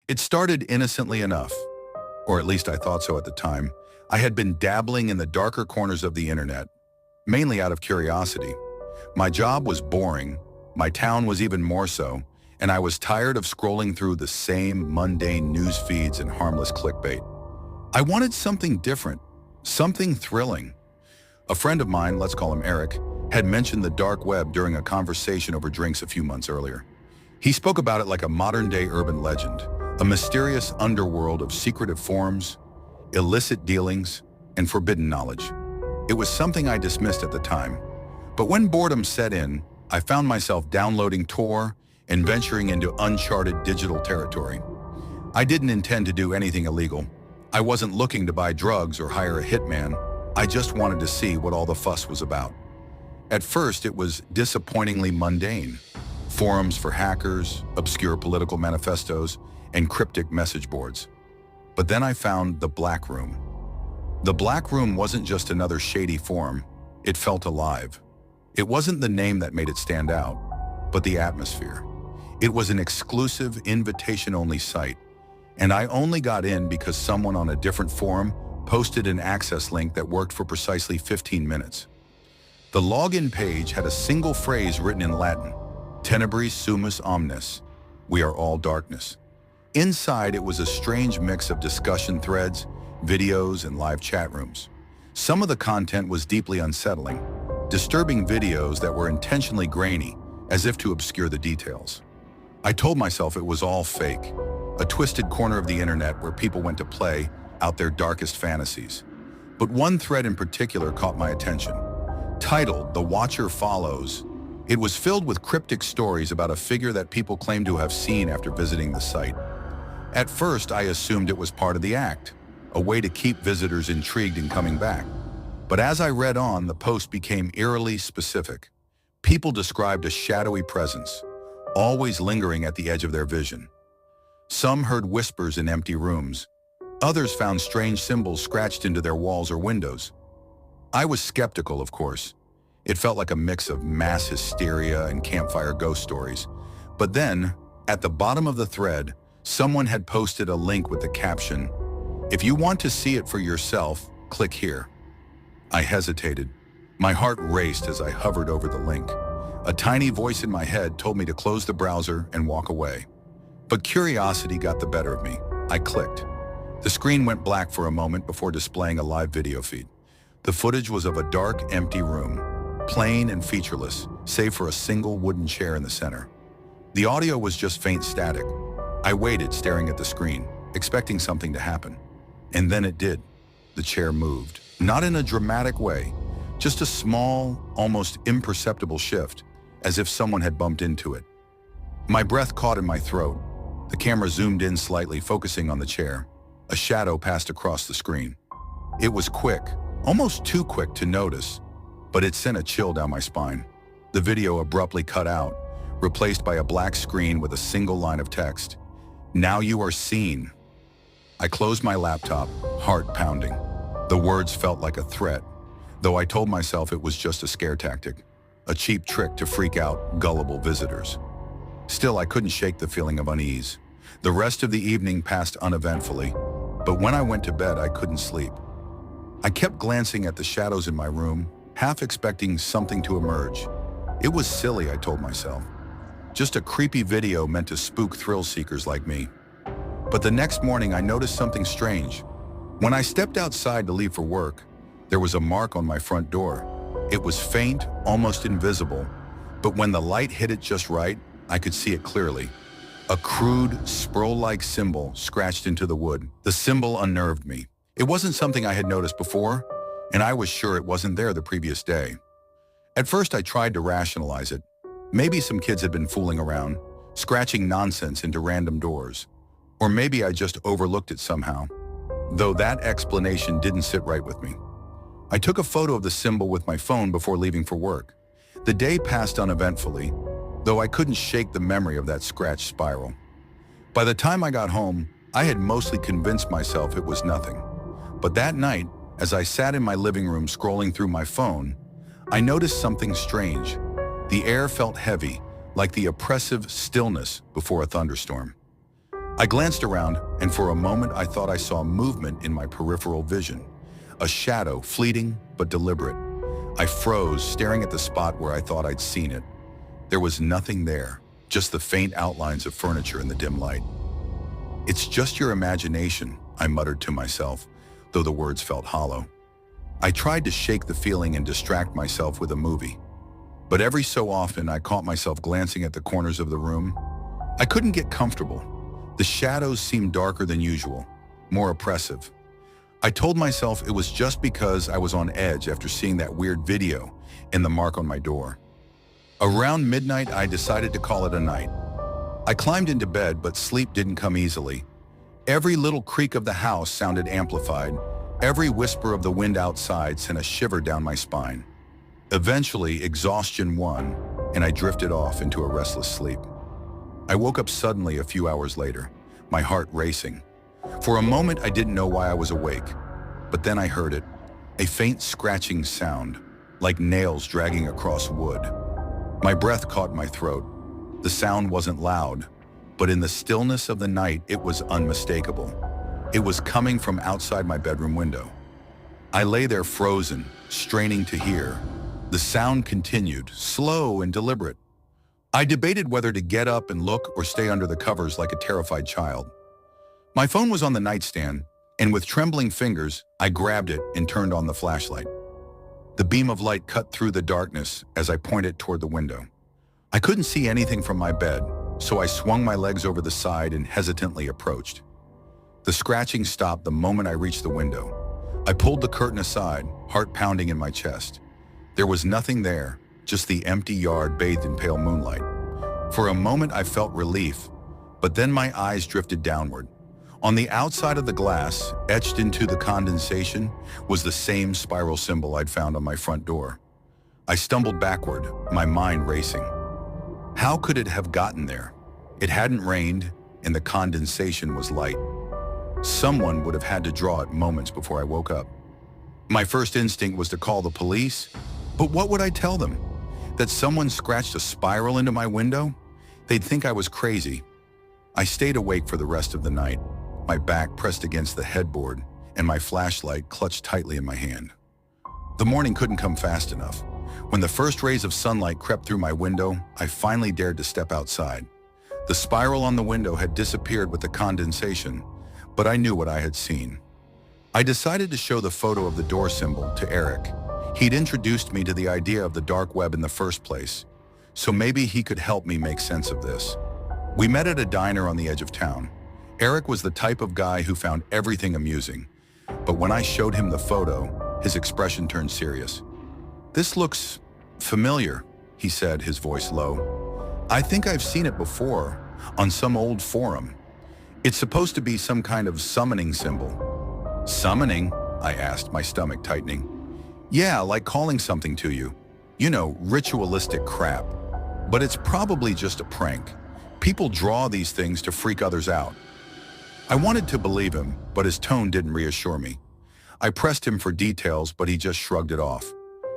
It started innocently enough, or at least I thought so at the time. I had been dabbling in the darker corners of the internet, mainly out of curiosity. My job was boring, my town was even more so, and I was tired of scrolling through the same mundane news feeds and harmless clickbait. I wanted something different, something thrilling. A friend of mine, let's call him Eric, had mentioned the dark web during a conversation over drinks a few months earlier. He spoke about it like a modern-day urban legend, a mysterious underworld of secretive forums, illicit dealings, and forbidden knowledge. It was something I dismissed at the time, but when boredom set in, I found myself downloading Tor and venturing into uncharted digital territory. I didn't intend to do anything illegal. I wasn't looking to buy drugs or hire a hitman. I just wanted to see what all the fuss was about. At first, it was disappointingly mundane. Forums for hackers, obscure political manifestos, and cryptic message boards. But then I found the Black Room. The Black Room wasn't just another shady forum. It felt alive. It wasn't the name that made it stand out, but the atmosphere. It was an exclusive, invitation-only site, and I only got in because someone on a different forum posted an access link that worked for precisely 15 minutes. The login page had a single phrase written in Latin, Tenebris sumus omnes, we are all darkness. Inside, it was a strange mix of discussion threads, videos, and live chat rooms. Some of the content was deeply unsettling, disturbing videos that were intentionally grainy, as if to obscure the details. I told myself it was all fake, a twisted corner of the internet where people went to play out their darkest fantasies. But one thread in particular caught my attention. Titled, The Watcher Follows, it was filled with cryptic stories about a figure that people claimed to have seen after visiting the site. At first, I assumed it was part of the act, a way to keep visitors intrigued and coming back. But as I read on, the post became eerily specific. People described a shadowy presence, always lingering at the edge of their vision. Some heard whispers in empty rooms. Others found strange symbols scratched into their walls or windows. I was skeptical, of course. It felt like a mix of mass hysteria and campfire ghost stories. But then, at the bottom of the thread, someone had posted a link with the caption, "If you want to see it for yourself, click here." I hesitated. My heart raced as I hovered over the link. A tiny voice in my head told me to close the browser and walk away. But curiosity got the better of me. I clicked. The screen went black for a moment before displaying a live video feed. The footage was of a dark, empty room, plain and featureless, save for a single wooden chair in the center. The audio was just faint static. I waited, staring at the screen, expecting something to happen. And then it did. The chair moved. Not in a dramatic way, just a small, almost imperceptible shift, as if someone had bumped into it. My breath caught in my throat. The camera zoomed in slightly, focusing on the chair. A shadow passed across the screen. It was quick, almost too quick to notice, but it sent a chill down my spine. The video abruptly cut out, replaced by a black screen with a single line of text. "Now you are seen." I closed my laptop, heart pounding. The words felt like a threat, though I told myself it was just a scare tactic, a cheap trick to freak out gullible visitors. Still, I couldn't shake the feeling of unease. The rest of the evening passed uneventfully, but when I went to bed, I couldn't sleep. I kept glancing at the shadows in my room, half expecting something to emerge. It was silly, I told myself. Just a creepy video meant to spook thrill seekers like me. But the next morning, I noticed something strange. When I stepped outside to leave for work, there was a mark on my front door. It was faint, almost invisible, but when the light hit it just right, I could see it clearly. A crude, scroll-like symbol scratched into the wood. The symbol unnerved me. It wasn't something I had noticed before, and I was sure it wasn't there the previous day. At first, I tried to rationalize it. Maybe some kids had been fooling around, scratching nonsense into random doors. Or maybe I just overlooked it somehow, though that explanation didn't sit right with me. I took a photo of the symbol with my phone before leaving for work. The day passed uneventfully, though I couldn't shake the memory of that scratch spiral. By the time I got home, I had mostly convinced myself it was nothing. But that night, as I sat in my living room scrolling through my phone, I noticed something strange. The air felt heavy, like the oppressive stillness before a thunderstorm. I glanced around, and for a moment I thought I saw movement in my peripheral vision. A shadow, fleeting but deliberate. I froze, staring at the spot where I thought I'd seen it. There was nothing there, just the faint outlines of furniture in the dim light. "It's just your imagination," I muttered to myself, though the words felt hollow. I tried to shake the feeling and distract myself with a movie. But every so often I caught myself glancing at the corners of the room. I couldn't get comfortable. The shadows seemed darker than usual, more oppressive. I told myself it was just because I was on edge after seeing that weird video and the mark on my door. Around midnight, I decided to call it a night. I climbed into bed, but sleep didn't come easily. Every little creak of the house sounded amplified. Every whisper of the wind outside sent a shiver down my spine. Eventually, exhaustion won, and I drifted off into a restless sleep. I woke up suddenly a few hours later, my heart racing. For a moment, I didn't know why I was awake, but then I heard it, a faint scratching sound, like nails dragging across wood. My breath caught my throat. The sound wasn't loud, but in the stillness of the night, it was unmistakable. It was coming from outside my bedroom window. I lay there frozen, straining to hear. The sound continued, slow and deliberate. I debated whether to get up and look or stay under the covers like a terrified child. My phone was on the nightstand, and with trembling fingers, I grabbed it and turned on the flashlight. The beam of light cut through the darkness as I pointed toward the window. I couldn't see anything from my bed, so I swung my legs over the side and hesitantly approached. The scratching stopped the moment I reached the window. I pulled the curtain aside, heart pounding in my chest. There was nothing there, just the empty yard bathed in pale moonlight. For a moment I felt relief, but then my eyes drifted downward. On the outside of the glass, etched into the condensation, was the same spiral symbol I'd found on my front door. I stumbled backward, my mind racing. How could it have gotten there? It hadn't rained, and the condensation was light. Someone would have had to draw it moments before I woke up. My first instinct was to call the police, but what would I tell them? That someone scratched a spiral into my window? They'd think I was crazy. I stayed awake for the rest of the night, my back pressed against the headboard and my flashlight clutched tightly in my hand. The morning couldn't come fast enough. When the first rays of sunlight crept through my window, I finally dared to step outside. The spiral on the window had disappeared with the condensation, but I knew what I had seen. I decided to show the photo of the door symbol to Eric. He'd introduced me to the idea of the dark web in the first place, so maybe he could help me make sense of this. We met at a diner on the edge of town. Eric was the type of guy who found everything amusing, but when I showed him the photo, his expression turned serious. "This looks familiar," he said, his voice low. "I think I've seen it before, on some old forum. It's supposed to be some kind of summoning symbol." "Summoning?" I asked, my stomach tightening. "Yeah, like calling something to you. You know, ritualistic crap. But it's probably just a prank. People draw these things to freak others out." I wanted to believe him, but his tone didn't reassure me. I pressed him for details, but he just shrugged it off.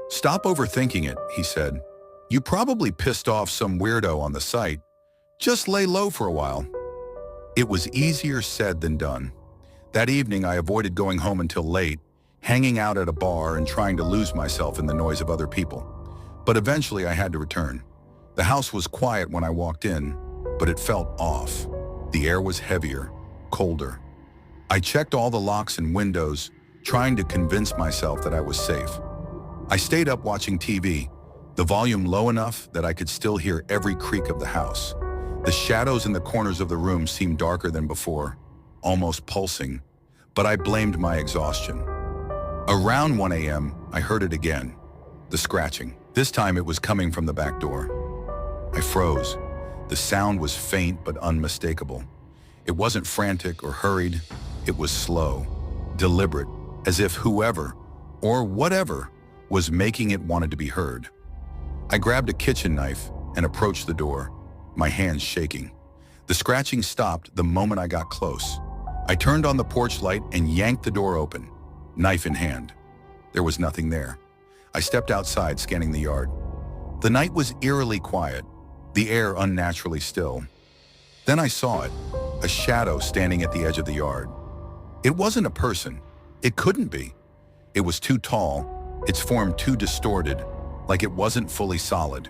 "Stop overthinking it," he said. "You probably pissed off some weirdo on the site. Just lay low for a while." It was easier said than done. That evening, I avoided going home until late, hanging out at a bar and trying to lose myself in the noise of other people. But eventually, I had to return. The house was quiet when I walked in, but it felt off. The air was heavier, colder. I checked all the locks and windows, trying to convince myself that I was safe. I stayed up watching TV, the volume low enough that I could still hear every creak of the house. The shadows in the corners of the room seemed darker than before, almost pulsing, but I blamed my exhaustion. Around 1 a.m., I heard it again, the scratching. This time it was coming from the back door. I froze. The sound was faint but unmistakable. It wasn't frantic or hurried. It was slow, deliberate, as if whoever, or whatever, was making it wanted to be heard. I grabbed a kitchen knife and approached the door, my hands shaking. The scratching stopped the moment I got close. I turned on the porch light and yanked the door open, knife in hand. There was nothing there. I stepped outside, scanning the yard. The night was eerily quiet, the air unnaturally still. Then I saw it, a shadow standing at the edge of the yard. It wasn't a person. It couldn't be. It was too tall, its form too distorted, like it wasn't fully solid.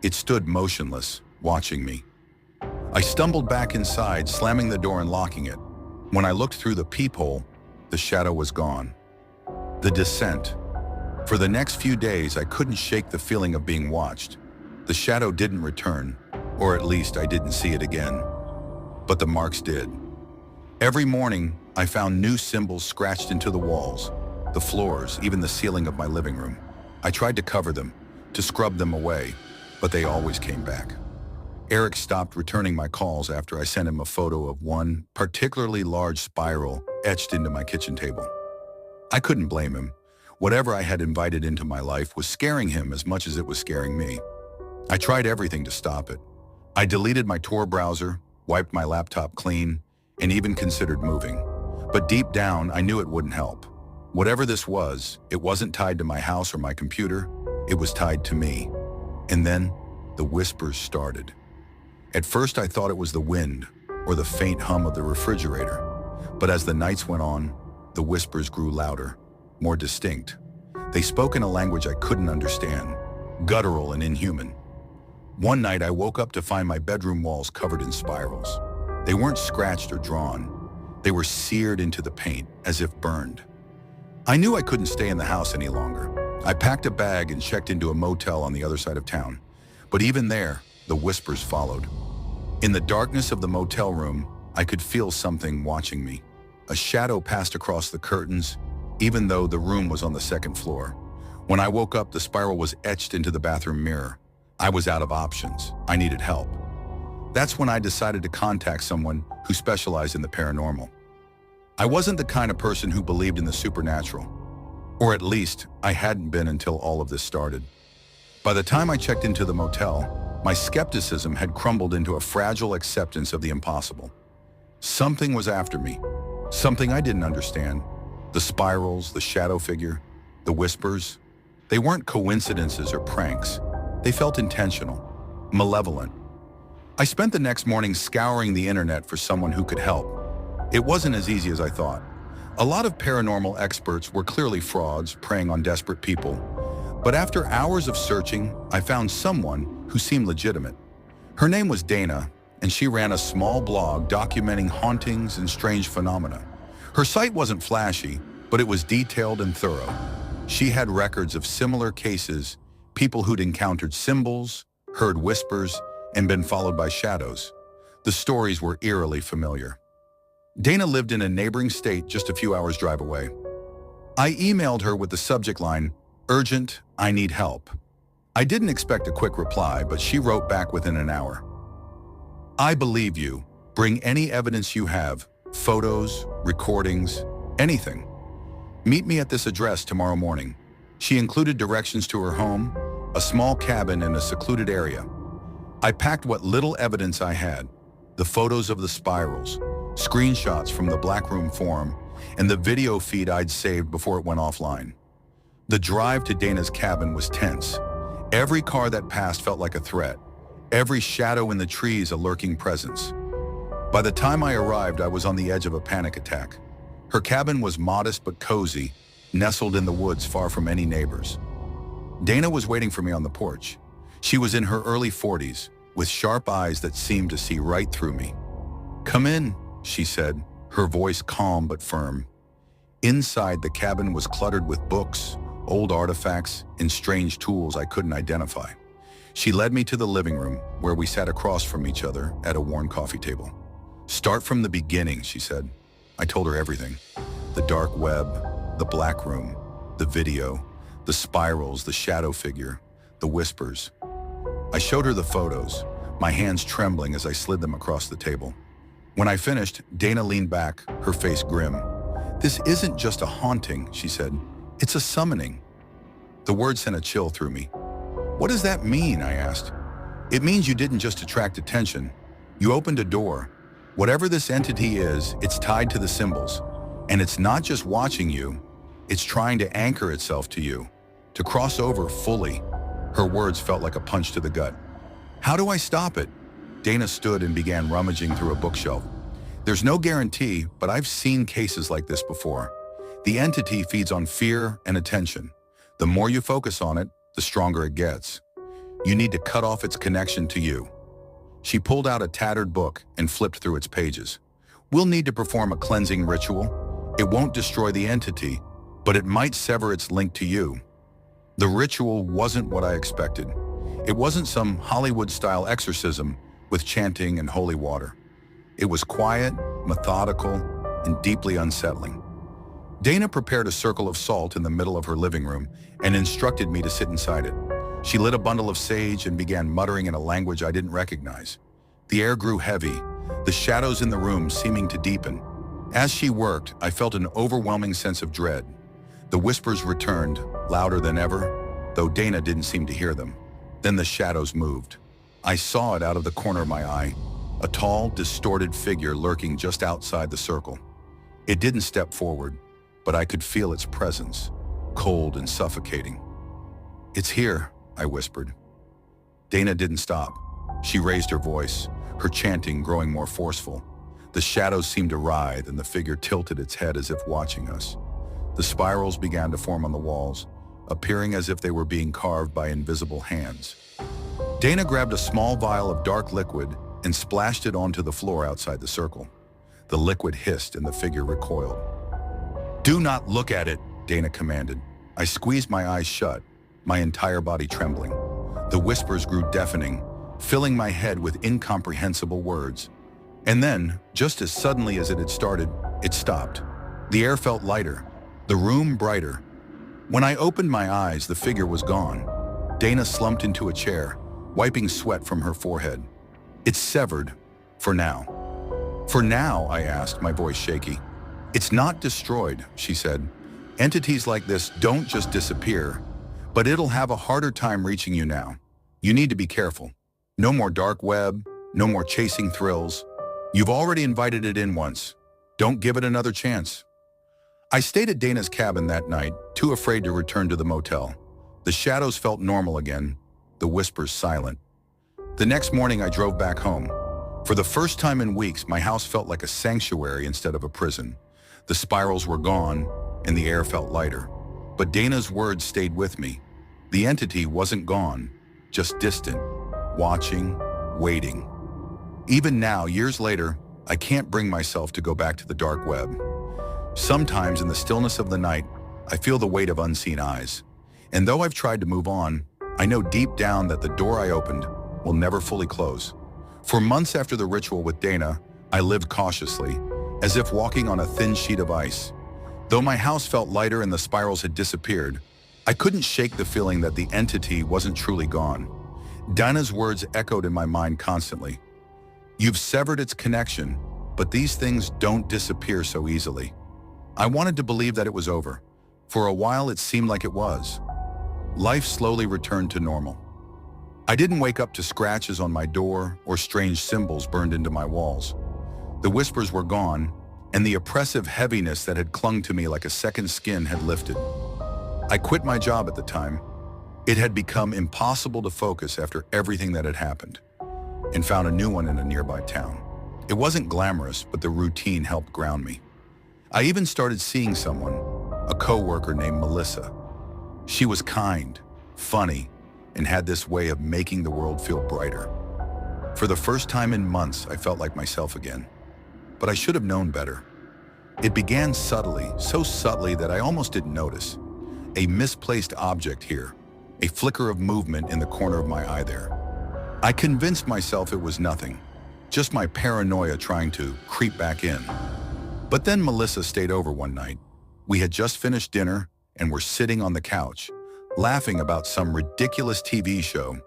It stood motionless, watching me. I stumbled back inside, slamming the door and locking it. When I looked through the peephole, the shadow was gone. The descent. For the next few days, I couldn't shake the feeling of being watched. The shadow didn't return, or at least I didn't see it again. But the marks did. Every morning, I found new symbols scratched into the walls, the floors, even the ceiling of my living room. I tried to cover them, to scrub them away, but they always came back. Eric stopped returning my calls after I sent him a photo of one particularly large spiral etched into my kitchen table. I couldn't blame him. Whatever I had invited into my life was scaring him as much as it was scaring me. I tried everything to stop it. I deleted my Tor browser, wiped my laptop clean, and even considered moving. But deep down, I knew it wouldn't help. Whatever this was, it wasn't tied to my house or my computer. It was tied to me. And then, the whispers started. At first, I thought it was the wind or the faint hum of the refrigerator. But as the nights went on, the whispers grew louder, more distinct. They spoke in a language I couldn't understand, guttural and inhuman. One night, I woke up to find my bedroom walls covered in spirals. They weren't scratched or drawn. They were seared into the paint, as if burned. I knew I couldn't stay in the house any longer. I packed a bag and checked into a motel on the other side of town. But even there, the whispers followed. In the darkness of the motel room, I could feel something watching me. A shadow passed across the curtains, even though the room was on the second floor. When I woke up, the spiral was etched into the bathroom mirror. I was out of options. I needed help. That's when I decided to contact someone who specialized in the paranormal. I wasn't the kind of person who believed in the supernatural, or at least I hadn't been until all of this started. By the time I checked into the motel, my skepticism had crumbled into a fragile acceptance of the impossible. Something was after me, something I didn't understand. The spirals, the shadow figure, the whispers, they weren't coincidences or pranks. They felt intentional, malevolent. I spent the next morning scouring the internet for someone who could help. It wasn't as easy as I thought. A lot of paranormal experts were clearly frauds preying on desperate people. But after hours of searching, I found someone who seemed legitimate. Her name was Dana, and she ran a small blog documenting hauntings and strange phenomena. Her site wasn't flashy, but it was detailed and thorough. She had records of similar cases, people who'd encountered symbols, heard whispers, and been followed by shadows. The stories were eerily familiar. Dana lived in a neighboring state just a few hours' drive away. I emailed her with the subject line, "Urgent, I need help." I didn't expect a quick reply, but she wrote back within an hour. "I believe you. Bring any evidence you have, photos, recordings, anything. Meet me at this address tomorrow morning." She included directions to her home, a small cabin in a secluded area. I packed what little evidence I had, the photos of the spirals, screenshots from the Black Room forum, and the video feed I'd saved before it went offline. The drive to Dana's cabin was tense. Every car that passed felt like a threat. Every shadow in the trees a lurking presence. By the time I arrived, I was on the edge of a panic attack. Her cabin was modest but cozy, nestled in the woods far from any neighbors. Dana was waiting for me on the porch. She was in her early 40s, with sharp eyes that seemed to see right through me. "Come in," she said, her voice calm but firm. Inside, the cabin was cluttered with books, old artifacts, and strange tools I couldn't identify. She led me to the living room, where we sat across from each other at a worn coffee table. "Start from the beginning," she said. I told her everything. The dark web, the Black Room, the video, the spirals, the shadow figure, the whispers. I showed her the photos, my hands trembling as I slid them across the table. When I finished, Dana leaned back, her face grim. "This isn't just a haunting," she said. "It's a summoning." The word sent a chill through me. "What does that mean?" I asked. "It means you didn't just attract attention. You opened a door. Whatever this entity is, it's tied to the symbols. And it's not just watching you, it's trying to anchor itself to you, to cross over fully." Her words felt like a punch to the gut. "How do I stop it?" Dana stood and began rummaging through a bookshelf. There's no guarantee, but I've seen cases like this before. The entity feeds on fear and attention. The more you focus on it, the stronger it gets. You need to cut off its connection to you. She pulled out a tattered book and flipped through its pages. We'll need to perform a cleansing ritual. It won't destroy the entity, but it might sever its link to you. The ritual wasn't what I expected. It wasn't some Hollywood-style exorcism with chanting and holy water. It was quiet, methodical, and deeply unsettling. Dana prepared a circle of salt in the middle of her living room and instructed me to sit inside it. She lit a bundle of sage and began muttering in a language I didn't recognize. The air grew heavy, the shadows in the room seeming to deepen. As she worked, I felt an overwhelming sense of dread. The whispers returned, louder than ever, though Dana didn't seem to hear them. Then the shadows moved. I saw it out of the corner of my eye, a tall, distorted figure lurking just outside the circle. It didn't step forward, but I could feel its presence, cold and suffocating. "It's here," I whispered. Dana didn't stop. She raised her voice, her chanting growing more forceful. The shadows seemed to writhe and the figure tilted its head as if watching us. The spirals began to form on the walls, appearing as if they were being carved by invisible hands. Dana grabbed a small vial of dark liquid and splashed it onto the floor outside the circle. The liquid hissed and the figure recoiled. "Do not look at it," Dana commanded. I squeezed my eyes shut, my entire body trembling. The whispers grew deafening, filling my head with incomprehensible words. And then, just as suddenly as it had started, it stopped. The air felt lighter, the room brighter. When I opened my eyes, the figure was gone. Dana slumped into a chair, wiping sweat from her forehead. "It's severed, for now." "For now?" I asked, my voice shaky. "It's not destroyed," she said. "Entities like this don't just disappear, but it'll have a harder time reaching you now. You need to be careful. No more dark web, no more chasing thrills. You've already invited it in once. Don't give it another chance." I stayed at Dana's cabin that night, too afraid to return to the motel. The shadows felt normal again, the whispers silent. The next morning I drove back home. For the first time in weeks, my house felt like a sanctuary instead of a prison. The spirals were gone, and the air felt lighter. But Dana's words stayed with me. The entity wasn't gone, just distant, watching, waiting. Even now, years later, I can't bring myself to go back to the dark web. Sometimes in the stillness of the night, I feel the weight of unseen eyes. And though I've tried to move on, I know deep down that the door I opened will never fully close. For months after the ritual with Dana, I lived cautiously, as if walking on a thin sheet of ice. Though my house felt lighter and the spirals had disappeared, I couldn't shake the feeling that the entity wasn't truly gone. Dana's words echoed in my mind constantly. "You've severed its connection, but these things don't disappear so easily." I wanted to believe that it was over. For a while, it seemed like it was. Life slowly returned to normal. I didn't wake up to scratches on my door or strange symbols burned into my walls. The whispers were gone, and the oppressive heaviness that had clung to me like a second skin had lifted. I quit my job at the time. It had become impossible to focus after everything that had happened, and found a new one in a nearby town. It wasn't glamorous, but the routine helped ground me. I even started seeing someone, a coworker named Melissa. She was kind, funny, and had this way of making the world feel brighter. For the first time in months, I felt like myself again. But I should have known better. It began subtly, so subtly that I almost didn't notice. A misplaced object here, a flicker of movement in the corner of my eye there. I convinced myself it was nothing, just my paranoia trying to creep back in. But then Melissa stayed over one night. We had just finished dinner and were sitting on the couch, laughing about some ridiculous TV show,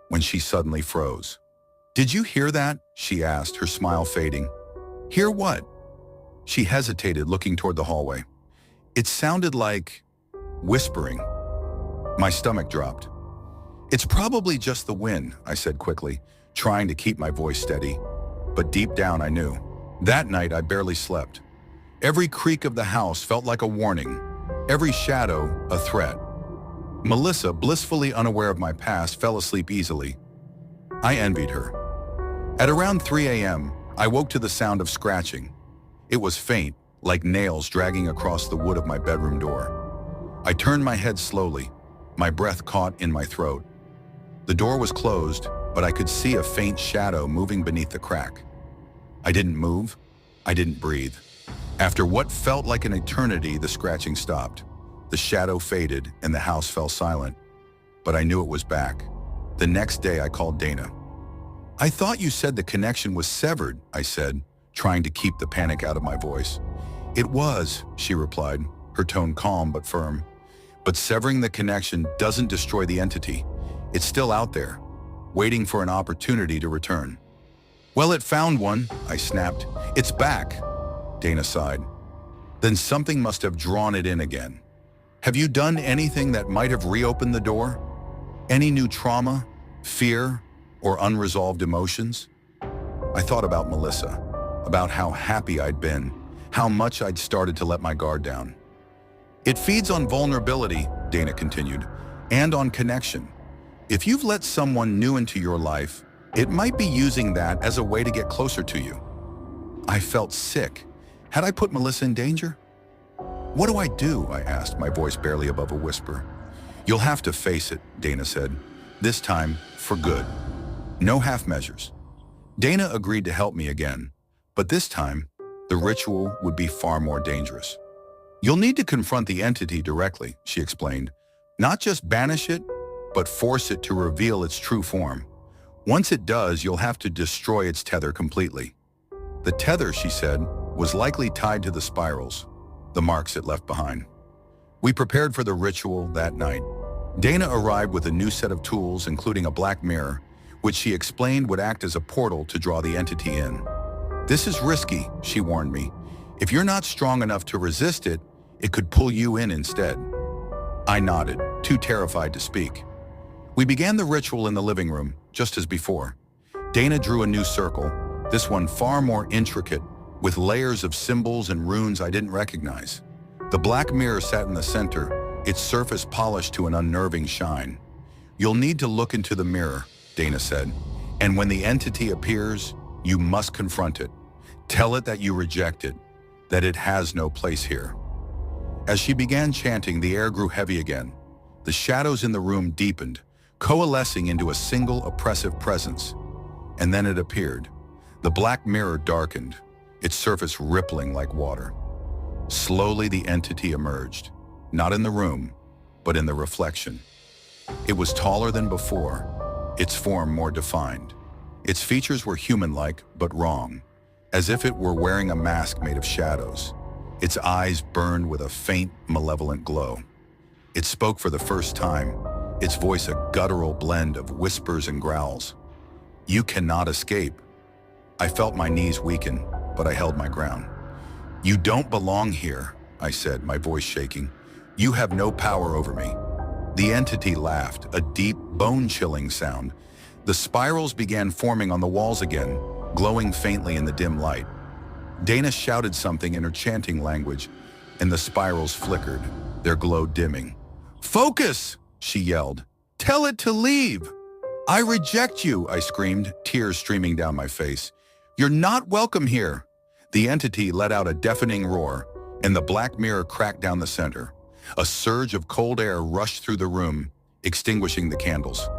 when she suddenly froze. "Did you hear that?" she asked, her smile fading. "Hear what?" She hesitated, looking toward the hallway. It sounded like whispering. My stomach dropped. "It's probably just the wind," I said quickly, trying to keep my voice steady. But deep down I knew. That night I barely slept. Every creak of the house felt like a warning, every shadow a threat. Melissa, blissfully unaware of my past, fell asleep easily. I envied her. At around 3 a.m., I woke to the sound of scratching. It was faint, like nails dragging across the wood of my bedroom door. I turned my head slowly, my breath caught in my throat. The door was closed, but I could see a faint shadow moving beneath the crack. I didn't move. I didn't breathe. After what felt like an eternity, the scratching stopped. The shadow faded and the house fell silent. But I knew it was back. The next day I called Dana. "I thought you said the connection was severed," I said, trying to keep the panic out of my voice. "It was," she replied, her tone calm but firm. "But severing the connection doesn't destroy the entity. It's still out there, waiting for an opportunity to return." "Well, it found one," I snapped. "It's back." Dana sighed. "Then something must have drawn it in again. Have you done anything that might have reopened the door? Any new trauma, fear, or unresolved emotions?" I thought about Melissa, about how happy I'd been, how much I'd started to let my guard down. "It feeds on vulnerability," Dana continued, "and on connection. If you've let someone new into your life, it might be using that as a way to get closer to you." I felt sick. Had I put Melissa in danger? "What do I do?" I asked, my voice barely above a whisper. "You'll have to face it," Dana said. "This time, for good. No half measures." Dana agreed to help me again, but this time, the ritual would be far more dangerous. "You'll need to confront the entity directly," she explained. "Not just banish it, but force it to reveal its true form. Once it does, you'll have to destroy its tether completely." The tether, she said, was likely tied to the spirals, the marks it left behind. We prepared for the ritual that night. Dana arrived with a new set of tools, including a black mirror, which she explained would act as a portal to draw the entity in. "This is risky," she warned me. "If you're not strong enough to resist it, it could pull you in instead." I nodded, too terrified to speak. We began the ritual in the living room, just as before. Dana drew a new circle, this one far more intricate, with layers of symbols and runes I didn't recognize. The black mirror sat in the center, its surface polished to an unnerving shine. "You'll need to look into the mirror," Dana said, "and when the entity appears, you must confront it. Tell it that you reject it, that it has no place here." As she began chanting, the air grew heavy again. The shadows in the room deepened, coalescing into a single oppressive presence. And then it appeared. The black mirror darkened, its surface rippling like water. Slowly the entity emerged, not in the room, but in the reflection. It was taller than before, its form more defined. Its features were human-like, but wrong, as if it were wearing a mask made of shadows. Its eyes burned with a faint, malevolent glow. It spoke for the first time, its voice a guttural blend of whispers and growls. "You cannot escape." I felt my knees weaken, but I held my ground. "You don't belong here," I said, my voice shaking. "You have no power over me." The entity laughed, a deep, bone-chilling sound. The spirals began forming on the walls again, glowing faintly in the dim light. Dana shouted something in her chanting language, and the spirals flickered, their glow dimming. "Focus!" she yelled. "Tell it to leave!" "I reject you!" I screamed, tears streaming down my face. "You're not welcome here!" The entity let out a deafening roar, and the black mirror cracked down the center. A surge of cold air rushed through the room, extinguishing the candles.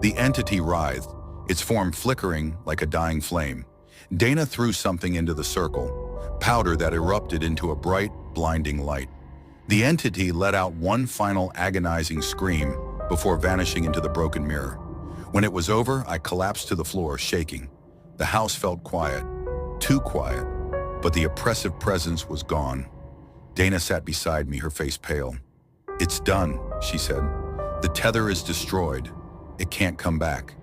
The entity writhed, its form flickering like a dying flame. Dana threw something into the circle, powder that erupted into a bright, blinding light. The entity let out one final agonizing scream before vanishing into the broken mirror. When it was over, I collapsed to the floor, shaking. The house felt quiet, too quiet, but the oppressive presence was gone. Dana sat beside me, her face pale. "It's done," she said. "The tether is destroyed. It can't come back."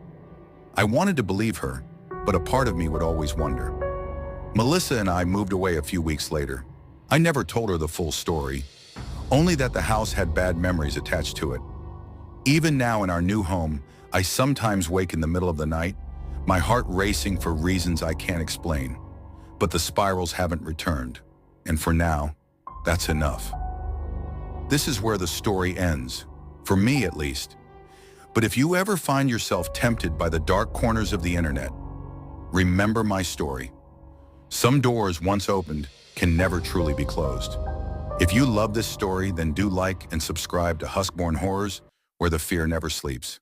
I wanted to believe her, but a part of me would always wonder. Melissa and I moved away a few weeks later. I never told her the full story, only that the house had bad memories attached to it. Even now in our new home, I sometimes wake in the middle of the night, my heart racing for reasons I can't explain. But the spirals haven't returned, and for now, that's enough. This is where the story ends, for me at least. But if you ever find yourself tempted by the dark corners of the internet, remember my story. Some doors, once opened, can never truly be closed. If you love this story, then do like and subscribe to Huskborn Horrors, where the fear never sleeps.